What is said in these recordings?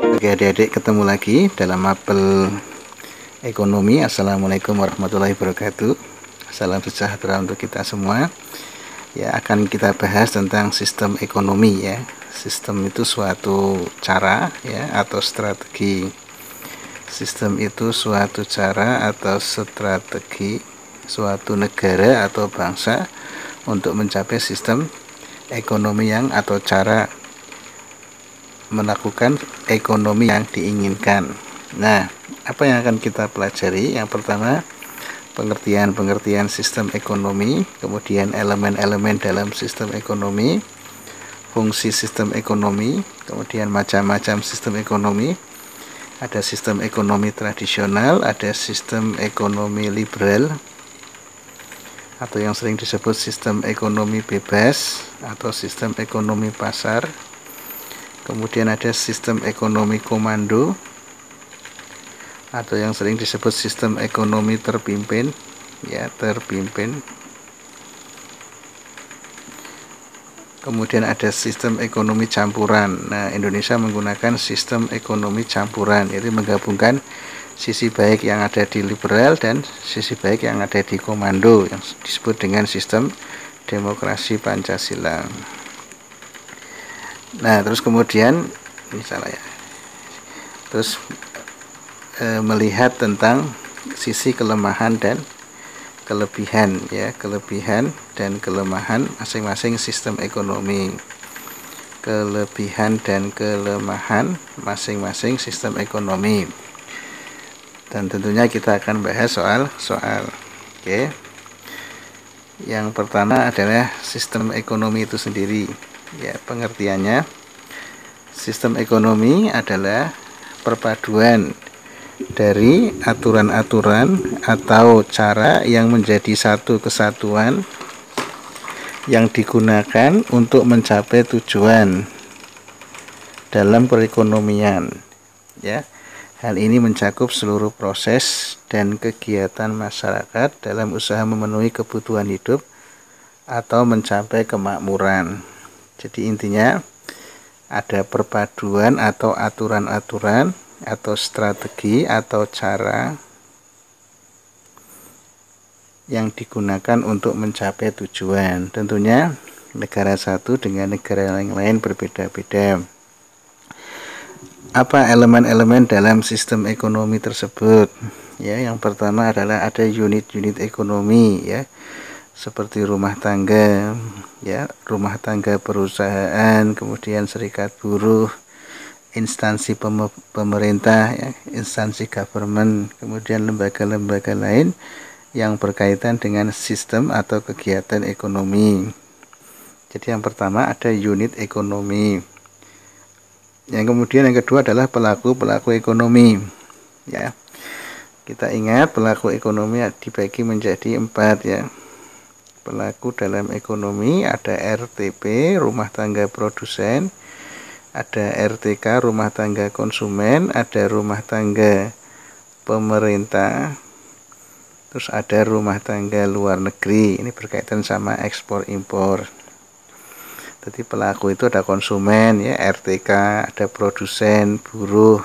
Oke adik-adik, ketemu lagi dalam mapel ekonomi. Assalamualaikum warahmatullahi wabarakatuh. Salam sejahtera untuk kita semua. Ya, akan kita bahas tentang sistem ekonomi ya. Sistem itu suatu cara ya atau strategi. Sistem itu suatu cara atau strategi suatu negara atau bangsa untuk mencapai sistem ekonomi yang atau cara melakukan ekonomi yang diinginkan. Nah, apa yang akan kita pelajari? Yang pertama, pengertian sistem ekonomi, kemudian elemen-elemen dalam sistem ekonomi, fungsi sistem ekonomi, kemudian macam-macam sistem ekonomi. Ada sistem ekonomi tradisional, ada sistem ekonomi liberal, atau yang sering disebut sistem ekonomi bebas atau sistem ekonomi pasar. Kemudian ada sistem ekonomi komando atau yang sering disebut sistem ekonomi terpimpin ya, terpimpin. Kemudian ada sistem ekonomi campuran. Nah, Indonesia menggunakan sistem ekonomi campuran, yaitu menggabungkan sisi baik yang ada di liberal dan sisi baik yang ada di komando, yang disebut dengan sistem demokrasi Pancasila. Nah, terus kemudian misalnya terus melihat tentang sisi kelemahan dan kelebihan ya, kelebihan dan kelemahan masing-masing sistem ekonomi. Kelebihan dan kelemahan masing-masing sistem ekonomi. Dan tentunya kita akan bahas soal-soal. Oke. Yang pertama adalah sistem ekonomi itu sendiri. Ya, pengertiannya, sistem ekonomi adalah perpaduan dari aturan-aturan atau cara yang menjadi satu kesatuan yang digunakan untuk mencapai tujuan dalam perekonomian. Ya, hal ini mencakup seluruh proses dan kegiatan masyarakat dalam usaha memenuhi kebutuhan hidup atau mencapai kemakmuran. Jadi intinya ada perpaduan atau aturan-aturan atau strategi atau cara yang digunakan untuk mencapai tujuan. Tentunya negara satu dengan negara yang lain berbeda-beda. Apa elemen-elemen dalam sistem ekonomi tersebut? Ya, yang pertama adalah ada unit-unit ekonomi ya, seperti rumah tangga ya, rumah tangga perusahaan, kemudian serikat buruh, instansi pemerintah ya, instansi government, kemudian lembaga-lembaga lain yang berkaitan dengan sistem atau kegiatan ekonomi. Jadi yang pertama ada unit ekonomi. Yang kemudian yang kedua adalah pelaku-pelaku ekonomi ya. Kita ingat pelaku ekonomi dibagi menjadi 4 ya. Pelaku dalam ekonomi ada RTP, rumah tangga produsen, ada RTK, rumah tangga konsumen, ada rumah tangga pemerintah, terus ada rumah tangga luar negeri. Ini berkaitan sama ekspor impor. Jadi pelaku itu ada konsumen ya, RTK, ada produsen, buruh,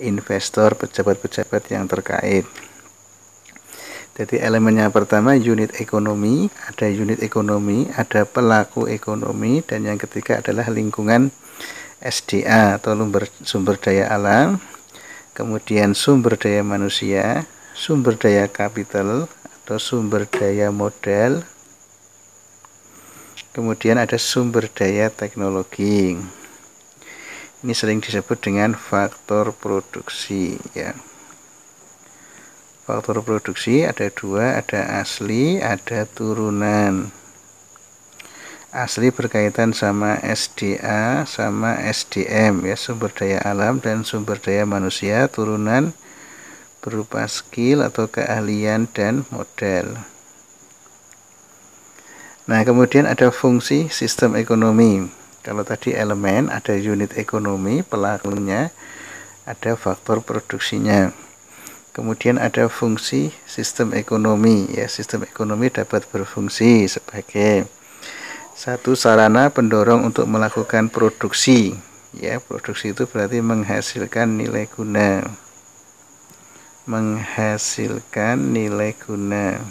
investor, pejabat-pejabat yang terkait. Jadi elemennya pertama unit ekonomi, ada pelaku ekonomi, dan yang ketiga adalah lingkungan SDA atau sumber daya alam, kemudian sumber daya manusia, sumber daya kapital atau sumber daya modal, kemudian ada sumber daya teknologi. Ini sering disebut dengan faktor produksi ya. Faktor produksi ada 2, ada asli, ada turunan. Asli berkaitan sama SDA sama SDM ya, sumber daya alam dan sumber daya manusia. Turunan berupa skill atau keahlian dan modal. Nah, kemudian ada fungsi sistem ekonomi. Kalau tadi elemen ada unit ekonomi, pelakunya, ada faktor produksinya. Kemudian ada fungsi sistem ekonomi ya, sistem ekonomi dapat berfungsi sebagai satu sarana pendorong untuk melakukan produksi Ya, produksi itu berarti menghasilkan nilai guna. Menghasilkan nilai guna.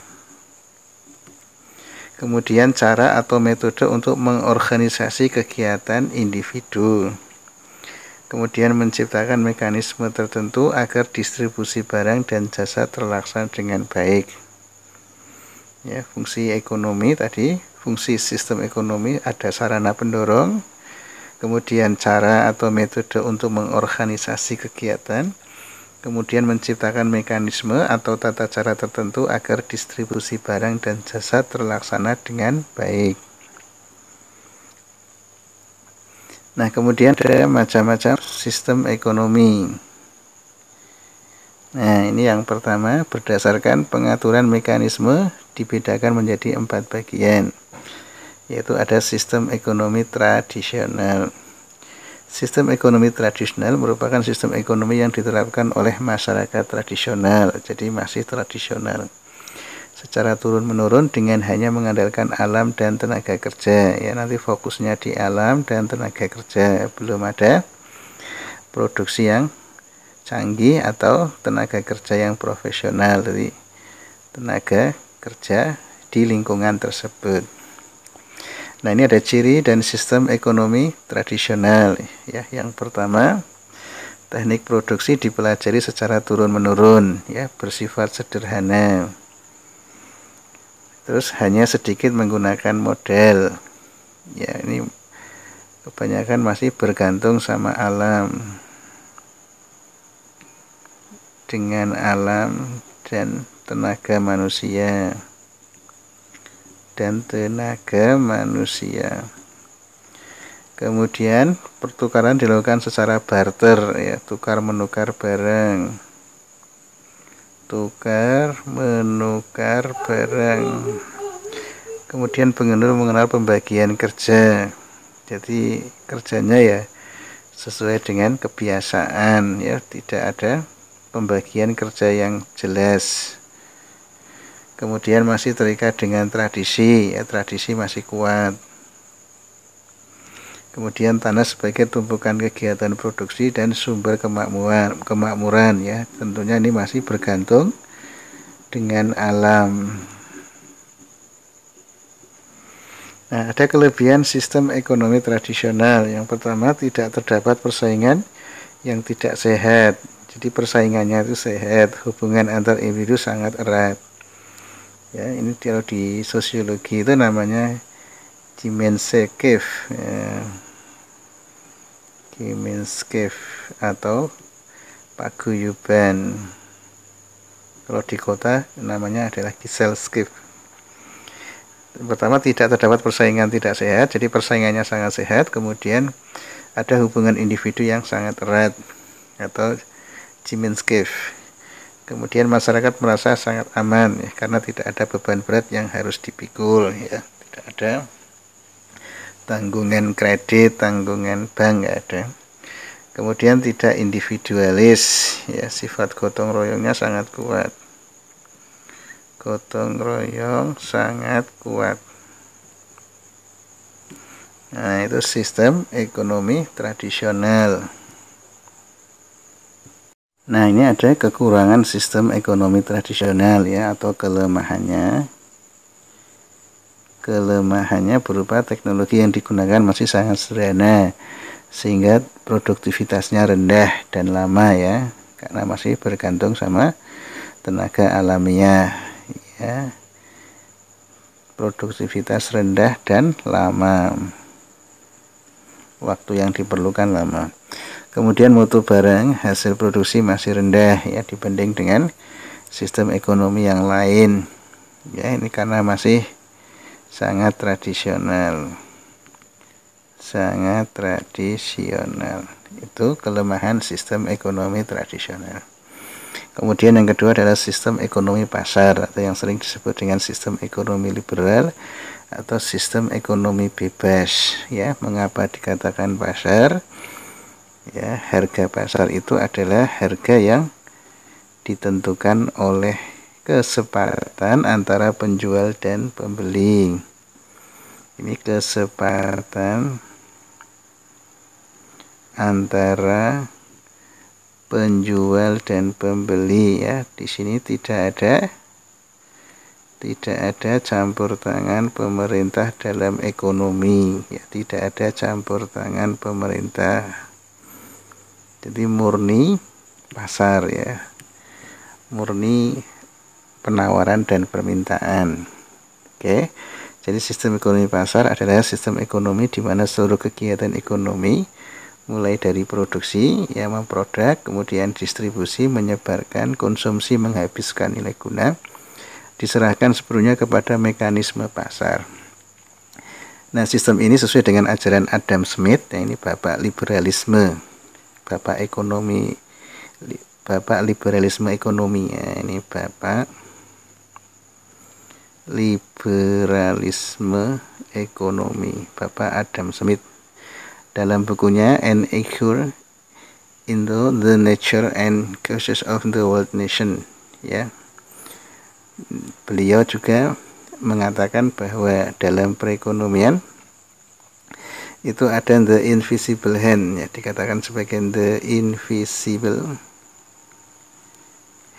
Kemudian cara atau metode untuk mengorganisasi kegiatan individu. Kemudian menciptakan mekanisme tertentu agar distribusi barang dan jasa terlaksana dengan baik. Ya, fungsi ekonomi tadi, fungsi sistem ekonomi ada sarana pendorong, kemudian cara atau metode untuk mengorganisasi kegiatan, kemudian menciptakan mekanisme atau tata cara tertentu agar distribusi barang dan jasa terlaksana dengan baik. Nah, kemudian ada macam-macam sistem ekonomi. Nah, ini yang pertama, berdasarkan pengaturan mekanisme dibedakan menjadi 4 bagian, yaitu ada sistem ekonomi tradisional. Sistem ekonomi tradisional merupakan sistem ekonomi yang diterapkan oleh masyarakat tradisional, jadi masih tradisional, secara turun-menurun dengan hanya mengandalkan alam dan tenaga kerja. Ya, nanti fokusnya di alam dan tenaga kerja, belum ada produksi yang canggih atau tenaga kerja yang profesional, jadi tenaga kerja di lingkungan tersebut. Nah, ini ada ciri dan sistem ekonomi tradisional. Ya, yang pertama, teknik produksi dipelajari secara turun-menurun, ya, bersifat sederhana. Terus hanya sedikit menggunakan model. Ya, ini kebanyakan masih bergantung sama alam. Dengan alam dan tenaga manusia. Kemudian pertukaran dilakukan secara barter, ya, tukar menukar barang. Kemudian mengenal pembagian kerja. Jadi kerjanya ya sesuai dengan kebiasaan, ya, tidak ada pembagian kerja yang jelas. Kemudian masih terikat dengan tradisi, ya, tradisi masih kuat. Kemudian tanah sebagai tumpukan kegiatan produksi dan sumber kemakmuran, ya, tentunya ini masih bergantung dengan alam. Nah, ada kelebihan sistem ekonomi tradisional. Yang pertama, tidak terdapat persaingan yang tidak sehat. Jadi persaingannya itu sehat, hubungan antar individu sangat erat. Ya, ini kalau di sosiologi itu namanya Gemeinschaft, ya. Gemeinschaft atau paguyuban. Kalau di kota namanya adalah Gesellschaft. Pertama, tidak terdapat persaingan tidak sehat, jadi persaingannya sangat sehat. Kemudian ada hubungan individu yang sangat erat atau Gemeinschaft. Kemudian masyarakat merasa sangat aman, ya, karena tidak ada beban berat yang harus dipikul, ya. Tidak ada tanggungan kredit, tanggungan bank, nggak ada. Kemudian tidak individualis, ya, sifat gotong royongnya sangat kuat. Gotong royong sangat kuat. Nah, itu sistem ekonomi tradisional. Nah, ini ada kekurangan sistem ekonomi tradisional, ya, atau kelemahannya. Kelemahannya berupa teknologi yang digunakan masih sangat sederhana, sehingga produktivitasnya rendah dan lama, ya, karena masih bergantung sama tenaga alamiah, ya. Produktivitas rendah dan lama, waktu yang diperlukan lama. Kemudian mutu barang hasil produksi masih rendah, ya, dibanding dengan sistem ekonomi yang lain. Ya, ini karena masih sangat tradisional. Sangat tradisional. Itu kelemahan sistem ekonomi tradisional. Kemudian yang kedua adalah sistem ekonomi pasar, atau yang sering disebut dengan sistem ekonomi liberal atau sistem ekonomi bebas. Ya, mengapa dikatakan pasar? Ya, harga pasar itu adalah harga yang ditentukan oleh kesepakatan antara penjual dan pembeli. Ini kesepakatan antara penjual dan pembeli ya. Di sini tidak ada campur tangan pemerintah dalam ekonomi ya, tidak ada campur tangan pemerintah. Jadi murni pasar ya, murni penawaran dan permintaan. Oke. Jadi sistem ekonomi pasar adalah sistem ekonomi di mana seluruh kegiatan ekonomi mulai dari produksi, ya, memproduk, kemudian distribusi, menyebarkan, konsumsi, menghabiskan nilai guna, diserahkan sepenuhnya kepada mekanisme pasar. Nah, sistem ini sesuai dengan ajaran Adam Smith, ya, ini bapak liberalisme, bapak liberalisme ekonomi, ya, ini bapak liberalisme ekonomi, bapak Adam Smith, dalam bukunya An Inquiry into the Nature and Causes of the World Nation ya. Beliau juga mengatakan bahwa dalam perekonomian itu ada the invisible hand ya, dikatakan sebagai the invisible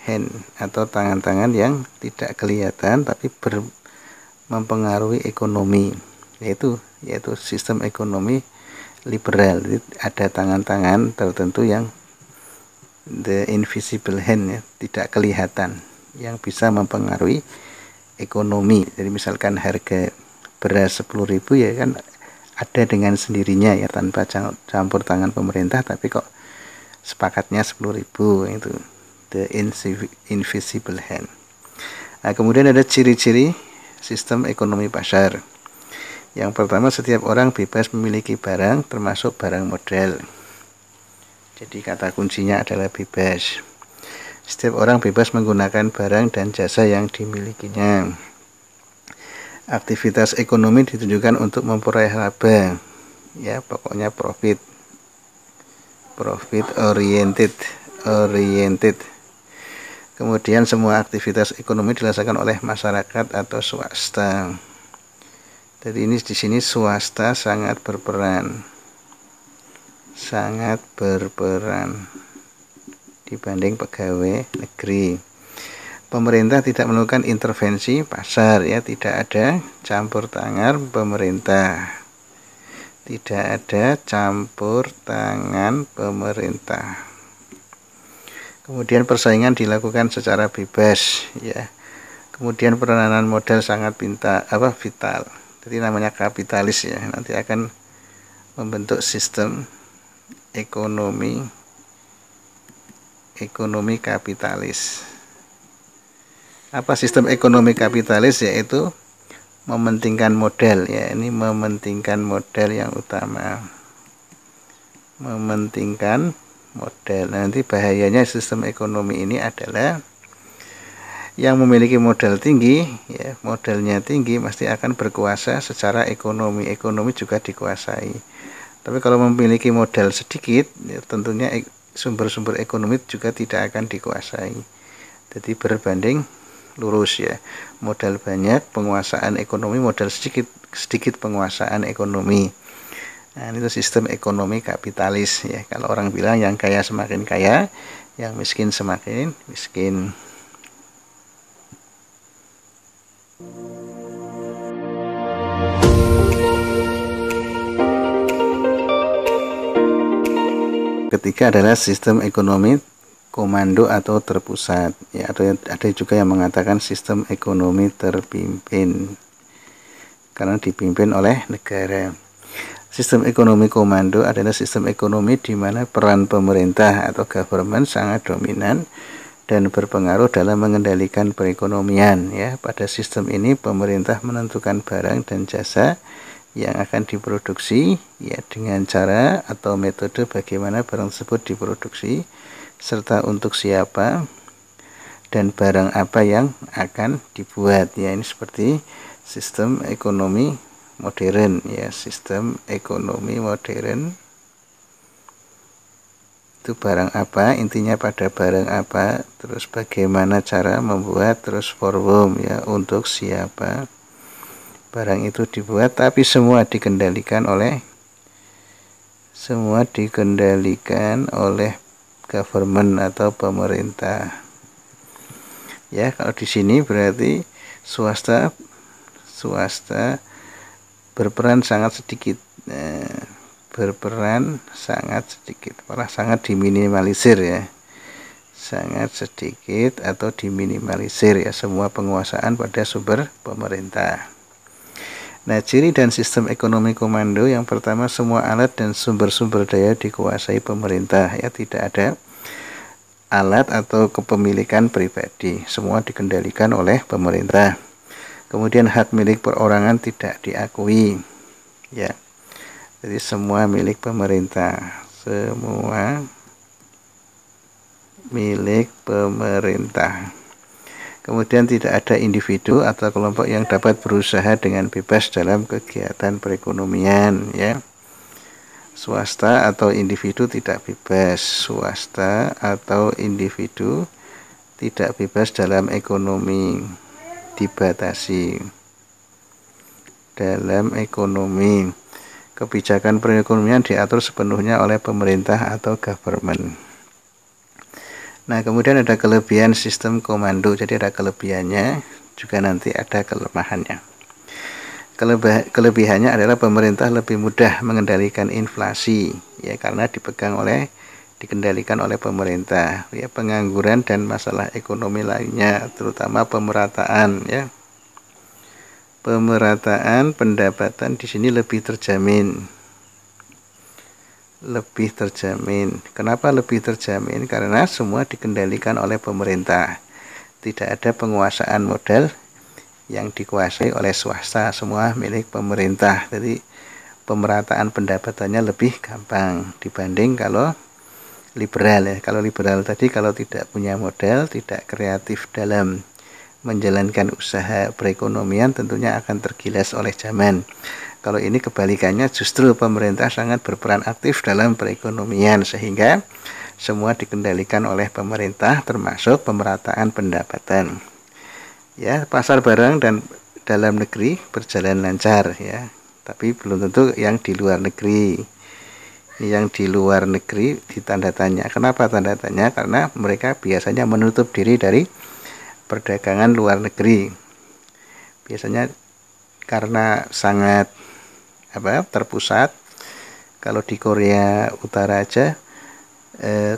hand atau tangan-tangan yang tidak kelihatan tapi mempengaruhi ekonomi, yaitu sistem ekonomi liberal. Jadi ada tangan-tangan tertentu yang the invisible hand ya, tidak kelihatan, yang bisa mempengaruhi ekonomi. Jadi misalkan harga beras 10.000 ya kan ada dengan sendirinya ya, tanpa campur tangan pemerintah, tapi kok sepakatnya 10.000, itu the invisible hand. Nah, kemudian ada ciri-ciri sistem ekonomi pasar. Yang pertama, setiap orang bebas memiliki barang, termasuk barang modal. Jadi kata kuncinya adalah bebas. Setiap orang bebas menggunakan barang dan jasa yang dimilikinya. Aktivitas ekonomi ditujukan untuk memperoleh laba. Ya, pokoknya profit oriented. Kemudian semua aktivitas ekonomi dilaksanakan oleh masyarakat atau swasta. Jadi ini di sini swasta sangat berperan dibanding pegawai negeri. Pemerintah tidak melakukan intervensi pasar ya, tidak ada campur tangan pemerintah. Tidak ada campur tangan pemerintah. Kemudian persaingan dilakukan secara bebas ya. Kemudian penanaman modal sangat vital. Jadi namanya kapitalis ya. Nanti akan membentuk sistem ekonomi kapitalis. Apa sistem ekonomi kapitalis? Yaitu mementingkan modal ya. Ini mementingkan modal yang utama. Mementingkan modal. Nanti bahayanya sistem ekonomi ini adalah yang memiliki modal tinggi ya, modalnya tinggi pasti akan berkuasa secara ekonomi juga dikuasai. Tapi kalau memiliki modal sedikit ya, tentunya sumber-sumber ekonomi juga tidak akan dikuasai. Jadi berbanding lurus ya, modal banyak penguasaan ekonomi, modal sedikit penguasaan ekonomi. Nah, itu sistem ekonomi kapitalis ya. Kalau orang bilang yang kaya semakin kaya, yang miskin semakin miskin. Ketiga adalah sistem ekonomi komando atau terpusat ya, atau ada juga yang mengatakan sistem ekonomi terpimpin karena dipimpin oleh negara. Sistem ekonomi komando adalah sistem ekonomi di mana peran pemerintah atau government sangat dominan dan berpengaruh dalam mengendalikan perekonomian ya. Pada sistem ini pemerintah menentukan barang dan jasa yang akan diproduksi ya, dengan cara atau metode bagaimana barang tersebut diproduksi serta untuk siapa dan barang apa yang akan dibuat ya. Ini seperti sistem ekonomi modern ya, sistem ekonomi modern itu barang apa, intinya pada barang apa, terus bagaimana cara membuat, terus for whom ya, untuk siapa barang itu dibuat, tapi semua dikendalikan oleh semua dikendalikan oleh government atau pemerintah. Ya, kalau di sini berarti swasta berperan sangat sedikit. Berperan sangat sedikit, malah sangat diminimalisir ya. Sangat sedikit atau diminimalisir ya semua penguasaan pada sumber pemerintah. Nah, ciri dan sistem ekonomi komando yang pertama, semua alat dan sumber-sumber daya dikuasai pemerintah ya, tidak ada alat atau kepemilikan pribadi, semua dikendalikan oleh pemerintah. Kemudian hak milik perorangan tidak diakui ya. Jadi semua milik pemerintah, semua milik pemerintah. Kemudian tidak ada individu atau kelompok yang dapat berusaha dengan bebas dalam kegiatan perekonomian ya. Swasta atau individu tidak bebas. Swasta atau individu tidak bebas dalam ekonomi, dibatasi dalam ekonomi. Kebijakan perekonomian diatur sepenuhnya oleh pemerintah atau government. Nah, kemudian ada kelebihan sistem komando. Jadi ada kelebihannya, juga nanti ada kelemahannya. Kelebihannya adalah pemerintah lebih mudah mengendalikan inflasi ya, karena dikendalikan oleh pemerintah ya. Pengangguran dan masalah ekonomi lainnya, terutama pemerataan ya. Pemerataan pendapatan di sini lebih terjamin. Kenapa lebih terjamin? Karena semua dikendalikan oleh pemerintah. Tidak ada penguasaan modal yang dikuasai oleh swasta, semua milik pemerintah. Jadi pemerataan pendapatannya lebih gampang dibanding kalau liberal ya. Kalau liberal tadi kalau tidak punya modal, tidak kreatif dalam menjalankan usaha perekonomian, tentunya akan tergilas oleh zaman. Kalau ini kebalikannya, justru pemerintah sangat berperan aktif dalam perekonomian sehingga semua dikendalikan oleh pemerintah, termasuk pemerataan pendapatan. Ya, pasar barang dan dalam negeri berjalan lancar ya, tapi belum tentu yang di luar negeri. Yang di luar negeri ditanda tanya. Kenapa tanda tanya? Karena mereka biasanya menutup diri dari perdagangan luar negeri. Biasanya karena sangat terpusat. Kalau di Korea Utara aja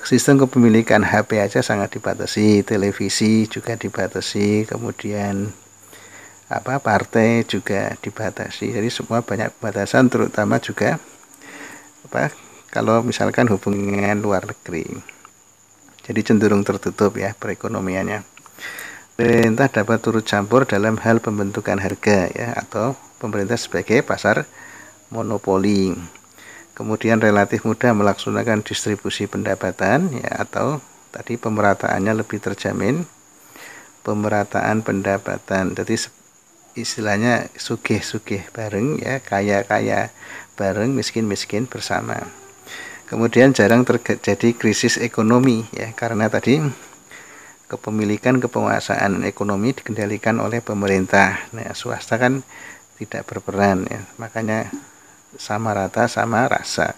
sistem kepemilikan HP aja sangat dibatasi, televisi juga dibatasi, kemudian partai juga dibatasi. Jadi semua banyak batasan, terutama juga kalau misalkan hubungan luar negeri. Jadi cenderung tertutup ya perekonomiannya. Pemerintah dapat turut campur dalam hal pembentukan harga ya, atau pemerintah sebagai pasar monopoli. Kemudian relatif mudah melaksanakan distribusi pendapatan ya, atau tadi pemerataannya lebih terjamin. Pemerataan pendapatan, jadi istilahnya sugih-sugih bareng ya, kaya-kaya bareng, miskin-miskin bersama. Kemudian jarang terjadi krisis ekonomi ya, karena tadi kepemilikan penguasaan ekonomi dikendalikan oleh pemerintah. Nah, swasta kan tidak berperan ya, makanya sama rata sama rasa,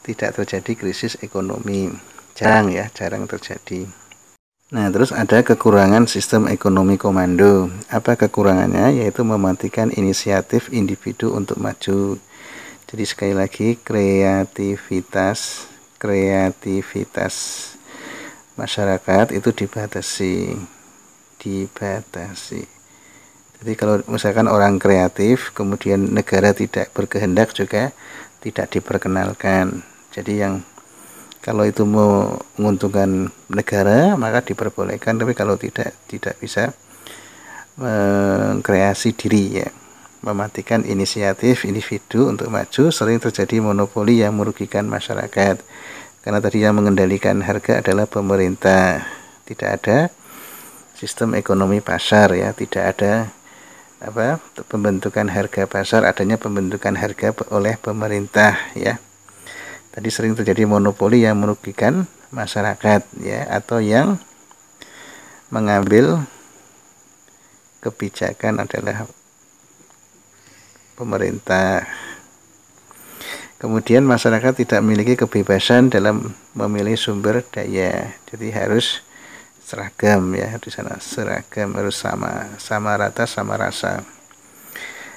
tidak terjadi krisis ekonomi, jarang terjadi. Nah, terus ada kekurangan sistem ekonomi komando. Apa kekurangannya? Yaitu mematikan inisiatif individu untuk maju. Jadi sekali lagi, kreativitas masyarakat itu dibatasi. Jadi kalau misalkan orang kreatif, kemudian negara tidak berkehendak, juga tidak diperkenalkan. Jadi kalau itu mau menguntungkan negara, maka diperbolehkan, tapi kalau tidak bisa mengkreasi diri ya. Mematikan inisiatif individu untuk maju, sering terjadi monopoli yang merugikan masyarakat. Karena tadi yang mengendalikan harga adalah pemerintah. Tidak ada sistem ekonomi pasar ya, tidak ada pembentukan harga pasar, adanya pembentukan harga oleh pemerintah ya. Tadi sering terjadi monopoli yang merugikan masyarakat ya, atau yang mengambil kebijakan adalah pemerintah. Kemudian masyarakat tidak memiliki kebebasan dalam memilih sumber daya, jadi harus seragam ya di sana, seragam harus sama rata sama rasa.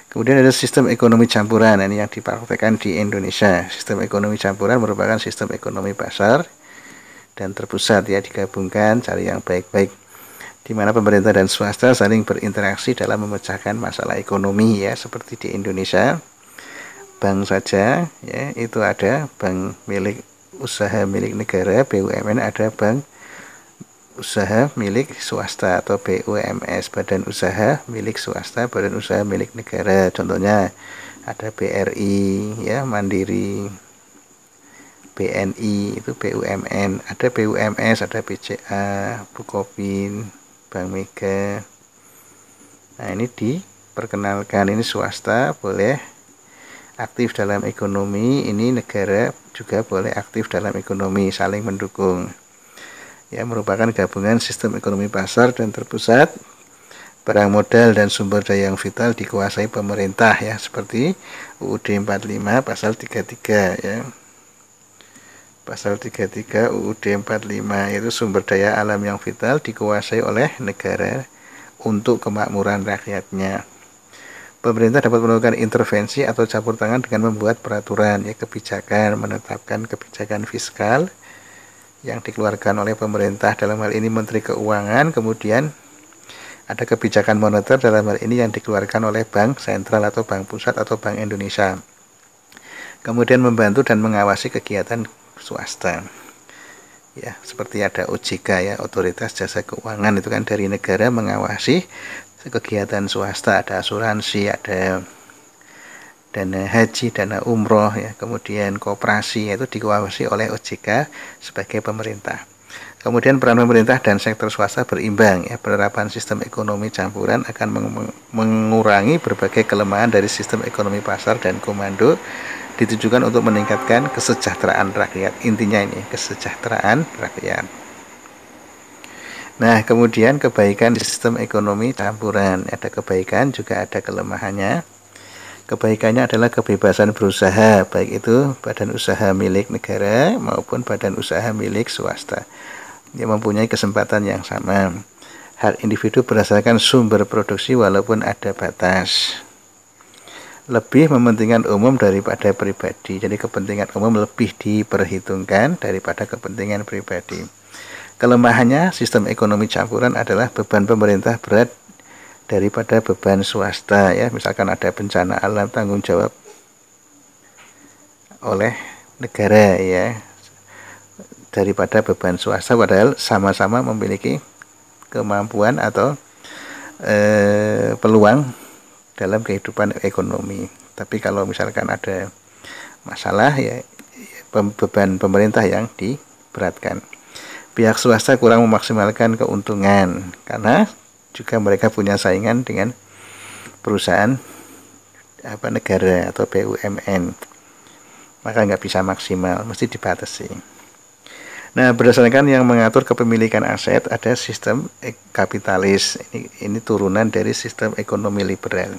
Kemudian ada sistem ekonomi campuran, ini yang dipraktekkan di Indonesia. Sistem ekonomi campuran merupakan sistem ekonomi pasar dan terpusat ya, digabungkan cari yang baik-baik, di mana pemerintah dan swasta saling berinteraksi dalam memecahkan masalah ekonomi ya, seperti di Indonesia. Bank saja ya, itu ada bank milik usaha milik negara BUMN, ada bank usaha milik swasta atau BUMS, badan usaha milik swasta, badan usaha milik negara. Contohnya ada BRI ya, Mandiri, BNI itu BUMN, ada BUMS, ada BCA, Bukopin, Bank Mega. Nah, ini diperkenalkan, ini swasta boleh aktif dalam ekonomi, ini negara juga boleh aktif dalam ekonomi, saling mendukung. Ya, merupakan gabungan sistem ekonomi pasar dan terpusat. Barang modal dan sumber daya yang vital dikuasai pemerintah ya, seperti UUD 45 pasal 33 ya. Pasal 33 UUD 45 itu sumber daya alam yang vital dikuasai oleh negara untuk kemakmuran rakyatnya. Pemerintah dapat melakukan intervensi atau campur tangan dengan membuat peraturan ya, kebijakan, menetapkan kebijakan fiskal yang dikeluarkan oleh pemerintah, dalam hal ini Menteri Keuangan. Kemudian ada kebijakan moneter, dalam hal ini yang dikeluarkan oleh Bank Sentral atau Bank Pusat atau Bank Indonesia. Kemudian membantu dan mengawasi kegiatan swasta. Ya, seperti ada OJK ya, Otoritas Jasa Keuangan, itu kan dari negara mengawasi kegiatan swasta, ada asuransi, ada dana haji, dana umroh ya, kemudian koperasi, itu dikuasai oleh OJK sebagai pemerintah. Kemudian peran pemerintah dan sektor swasta berimbang ya, penerapan sistem ekonomi campuran akan mengurangi berbagai kelemahan dari sistem ekonomi pasar dan komando, ditujukan untuk meningkatkan kesejahteraan rakyat. Intinya ini, kesejahteraan rakyat. Nah, kemudian kebaikan di sistem ekonomi campuran, ada kebaikan juga ada kelemahannya. Kebaikannya adalah kebebasan berusaha, baik itu badan usaha milik negara maupun badan usaha milik swasta, yang mempunyai kesempatan yang sama. Hak individu berdasarkan sumber produksi walaupun ada batas. Lebih mementingkan umum daripada pribadi, jadi kepentingan umum lebih diperhitungkan daripada kepentingan pribadi. Kelemahannya, sistem ekonomi campuran adalah beban pemerintah berat daripada beban swasta ya. Misalkan ada bencana alam, tanggung jawab oleh negara ya, daripada beban swasta, padahal sama-sama memiliki kemampuan atau peluang dalam kehidupan ekonomi. Tapi kalau misalkan ada masalah ya, beban pemerintah yang diberatkan. Pihak swasta kurang memaksimalkan keuntungan karena juga mereka punya saingan dengan perusahaan negara atau BUMN, maka nggak bisa maksimal, mesti dibatasi. Nah, berdasarkan yang mengatur kepemilikan aset, ada sistem kapitalis. Ini turunan dari sistem ekonomi liberal.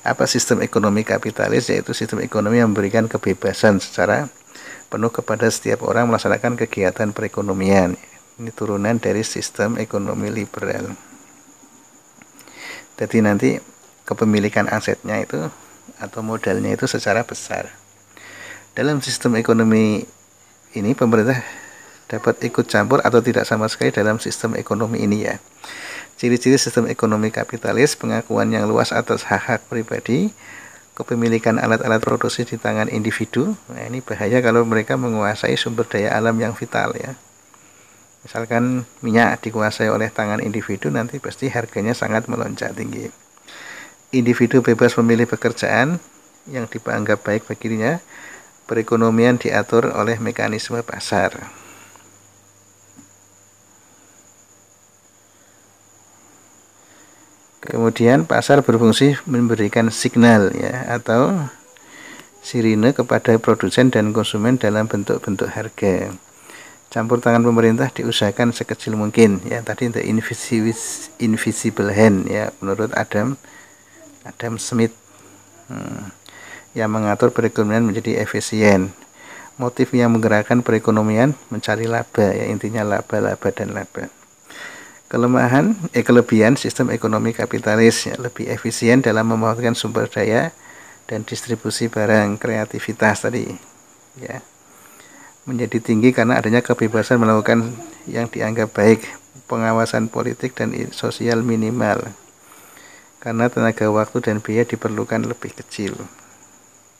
Apa sistem ekonomi kapitalis? Yaitu sistem ekonomi yang memberikan kebebasan secara penuh kepada setiap orang melaksanakan kegiatan perekonomian. Ini turunan dari sistem ekonomi liberal. Jadi nanti kepemilikan asetnya itu atau modalnya itu secara besar. Dalam sistem ekonomi ini pemerintah dapat ikut campur atau tidak sama sekali dalam sistem ekonomi ini ya. Ciri-ciri sistem ekonomi kapitalis: pengakuan yang luas atas hak-hak pribadi, kepemilikan alat-alat produksi di tangan individu. Nah, ini bahaya kalau mereka menguasai sumber daya alam yang vital ya. Misalkan minyak dikuasai oleh tangan individu, nanti pasti harganya sangat melonjak tinggi. Individu bebas memilih pekerjaan yang dianggap baik baginya. Perekonomian diatur oleh mekanisme pasar. Kemudian pasar berfungsi memberikan signal ya atau sirine kepada produsen dan konsumen dalam bentuk-bentuk harga. Campur tangan pemerintah diusahakan sekecil mungkin ya. Tadi the invisible hand ya, menurut Adam Smith. yang mengatur perekonomian menjadi efisien. Motif yang menggerakkan perekonomian mencari laba, ya intinya laba, laba, dan laba. Kelebihan sistem ekonomi kapitalis, ya, lebih efisien dalam memanfaatkan sumber daya dan distribusi barang. Kreativitas tadi, ya, menjadi tinggi karena adanya kebebasan melakukan yang dianggap baik. Pengawasan politik dan sosial minimal karena tenaga waktu dan biaya diperlukan lebih kecil.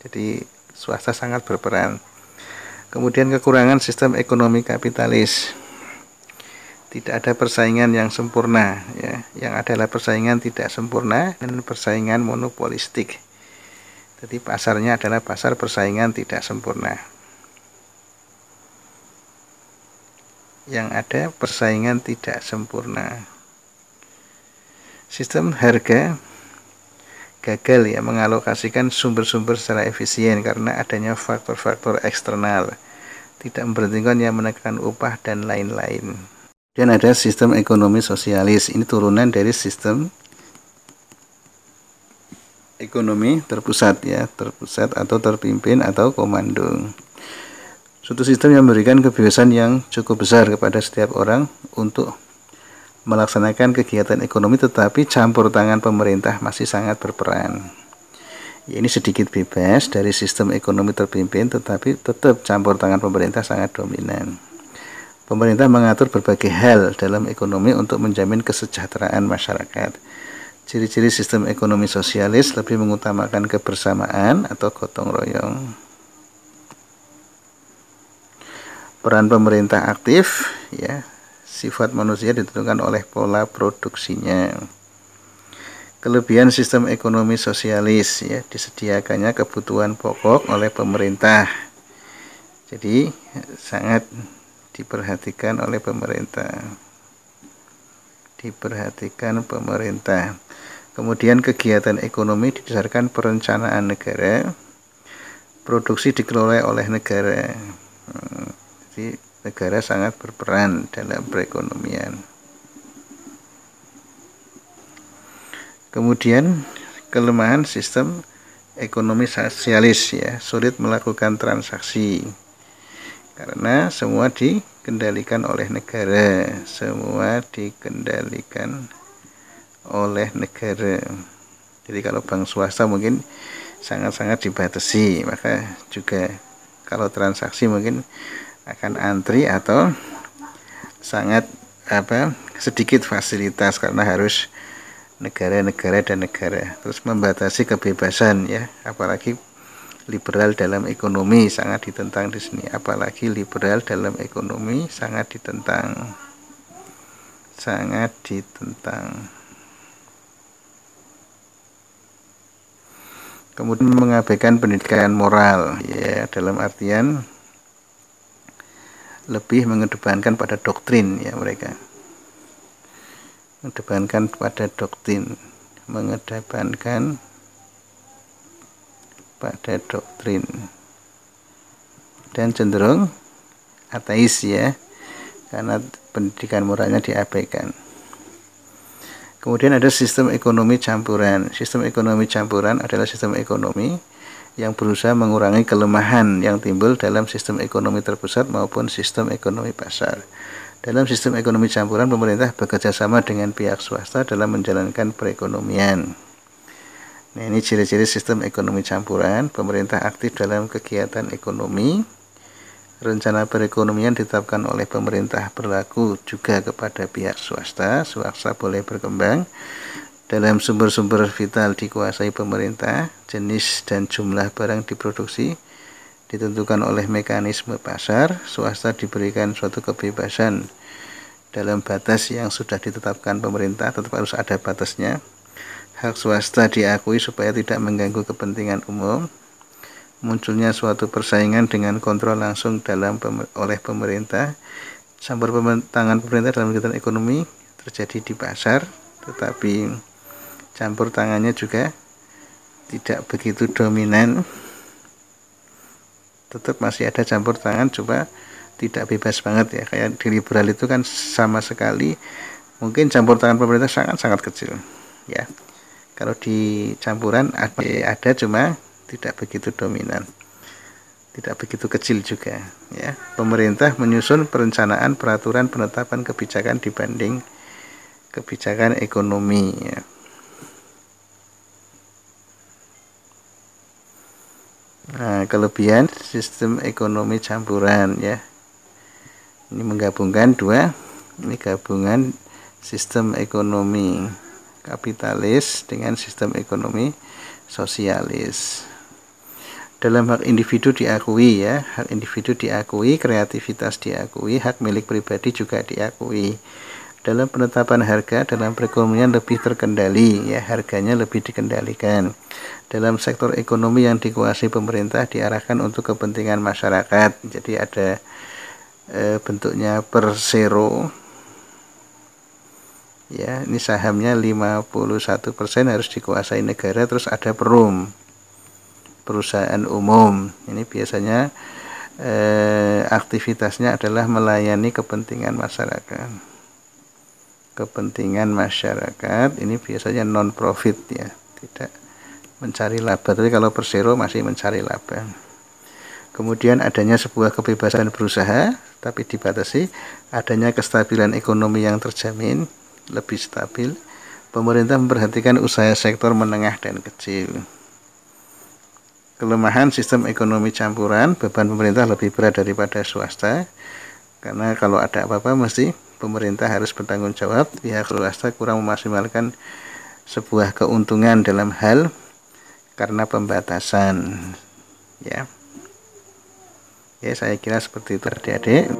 Jadi swasta sangat berperan. Kemudian kekurangan sistem ekonomi kapitalis, tidak ada persaingan yang sempurna, ya. Yang adalah persaingan tidak sempurna dan persaingan monopolistik. Jadi pasarnya adalah pasar persaingan tidak sempurna. Yang ada persaingan tidak sempurna. Sistem harga gagal, ya, mengalokasikan sumber-sumber secara efisien karena adanya faktor-faktor eksternal, tidak memperhatikan yang menekan upah dan lain-lain. Dan ada sistem ekonomi sosialis, ini turunan dari sistem ekonomi terpusat, ya, terpusat atau terpimpin atau komando. Suatu sistem yang memberikan kebebasan yang cukup besar kepada setiap orang untuk melaksanakan kegiatan ekonomi, tetapi campur tangan pemerintah masih sangat berperan. Ya, ini sedikit bebas dari sistem ekonomi terpimpin, tetapi tetap campur tangan pemerintah sangat dominan. Pemerintah mengatur berbagai hal dalam ekonomi untuk menjamin kesejahteraan masyarakat. Ciri-ciri sistem ekonomi sosialis lebih mengutamakan kebersamaan atau gotong royong. Peran pemerintah aktif, ya. Sifat manusia ditentukan oleh pola produksinya. Kelebihan sistem ekonomi sosialis, ya, disediakannya kebutuhan pokok oleh pemerintah. Jadi sangat diperhatikan oleh pemerintah. Kemudian kegiatan ekonomi didasarkan perencanaan negara. Produksi dikelola oleh negara. Jadi negara sangat berperan dalam perekonomian. Kemudian kelemahan sistem ekonomi sosialis, ya, sulit melakukan transaksi karena semua dikendalikan oleh negara. Jadi kalau bank swasta mungkin sangat-sangat dibatasi, maka juga kalau transaksi mungkin akan antri atau sangat sedikit fasilitas karena harus negara terus membatasi kebebasan, ya, apalagi liberal dalam ekonomi sangat ditentang di sini, sangat ditentang. Kemudian mengabaikan pendidikan moral, ya, dalam artian lebih mengedepankan pada doktrin, ya, mengedepankan pada doktrin dan cenderung ateis, ya, karena pendidikan moralnya diabaikan. Kemudian ada sistem ekonomi campuran. Sistem ekonomi campuran adalah sistem ekonomi yang berusaha mengurangi kelemahan yang timbul dalam sistem ekonomi terpusat maupun sistem ekonomi pasar. Dalam sistem ekonomi campuran, pemerintah bekerja sama dengan pihak swasta dalam menjalankan perekonomian. Nah, ini ciri-ciri sistem ekonomi campuran. Pemerintah aktif dalam kegiatan ekonomi. Rencana perekonomian ditetapkan oleh pemerintah berlaku juga kepada pihak swasta. Swasta boleh berkembang. Dalam sumber-sumber vital dikuasai pemerintah, jenis dan jumlah barang diproduksi ditentukan oleh mekanisme pasar. Swasta diberikan suatu kebebasan dalam batas yang sudah ditetapkan pemerintah, tetap harus ada batasnya. Hak swasta diakui supaya tidak mengganggu kepentingan umum. Munculnya suatu persaingan dengan kontrol langsung oleh pemerintah. Campur tangan pemerintah dalam kegiatan ekonomi terjadi di pasar, tetapi campur tangannya juga tidak begitu dominan. Tetap masih ada campur tangan, coba tidak bebas banget, ya. Kayak di liberal itu kan sama sekali mungkin campur tangan pemerintah sangat-sangat kecil, ya. Kalau di campuran ada cuma tidak begitu dominan, tidak begitu kecil juga ya. Pemerintah menyusun perencanaan, peraturan, penetapan kebijakan dibanding kebijakan ekonomi ya. Nah, kelebihan sistem ekonomi campuran ya. Ini menggabungkan dua, ini gabungan sistem ekonomi kapitalis dengan sistem ekonomi sosialis. Dalam hak individu diakui ya, hak individu diakui, kreativitas diakui, hak milik pribadi juga diakui. Dalam penetapan harga, dalam perekonomian lebih terkendali ya, harganya lebih dikendalikan. Dalam sektor ekonomi yang dikuasai pemerintah diarahkan untuk kepentingan masyarakat. Jadi ada bentuknya persero ya, ini sahamnya 51% harus dikuasai negara, terus ada perum, perusahaan umum. Ini biasanya aktivitasnya adalah melayani kepentingan masyarakat. Kepentingan masyarakat ini biasanya non profit ya, tidak mencari laba, tapi kalau persero masih mencari laba. Kemudian adanya sebuah kebebasan berusaha tapi dibatasi, adanya kestabilan ekonomi yang terjamin, lebih stabil. Pemerintah memperhatikan usaha sektor menengah dan kecil. Kelemahan sistem ekonomi campuran, beban pemerintah lebih berat daripada swasta, karena kalau ada apa-apa mesti pemerintah harus bertanggung jawab. Pihak swasta kurang memaksimalkan sebuah keuntungan dalam hal karena pembatasan ya. Ya, saya kira seperti itu adik-adik.